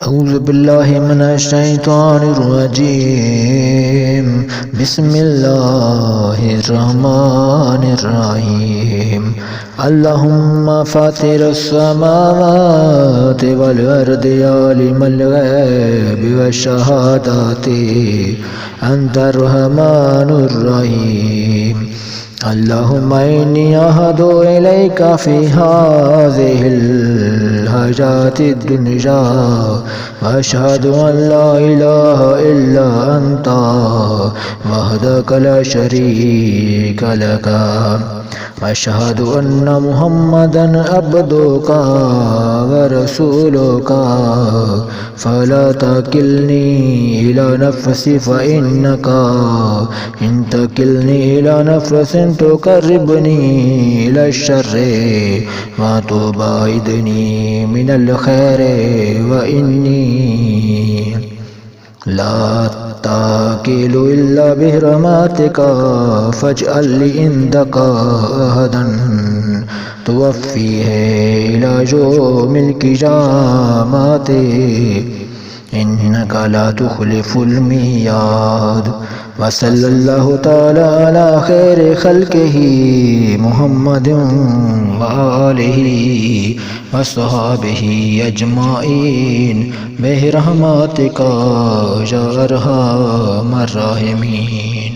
अऊज़ु बिल्लाहि मिनश शैतानिर रजीम। बिस्मिल्लाहिर रहमानिर रहीम। अल्लाहुम्मा फातिरस समावाति वल अर्दि आलिमल गैबि वश्शहादाति अंतर रहमानुर रहीम। अल्लाहुम्मा इन्नी अहदु इलैका फ़ी हाज़िहिल हजातिद दुनिया व अशहदु अन ला इलाहा इल्ला अंता वहदक ला शरीका लका व अशहदु अन्न मुहम्मदन अब्दुका व रसूलुका फला तकिलनी इला नफ्सी फ़इन्नका इन तकिलनी इला नफ्सिन तुक़र्रिबनी इला शर्रि व तुबाइदनी मिनल खैरि व इन्नी ला ताकिलु इल्ला बिरहमतिका फजअल ली इंदका अहदन तुवफ़्फ़ीहि इला यौमिल क़ियामति इन्नका ला तुख़लिफ़ुल मियाद। व सल्लल्लाहु तआला अला खैरि खल्क़िही मुहम्मदिन व आलिही व अस्हाबिही अजमाइन बिरहमतिका या अरहमर राहिमीन।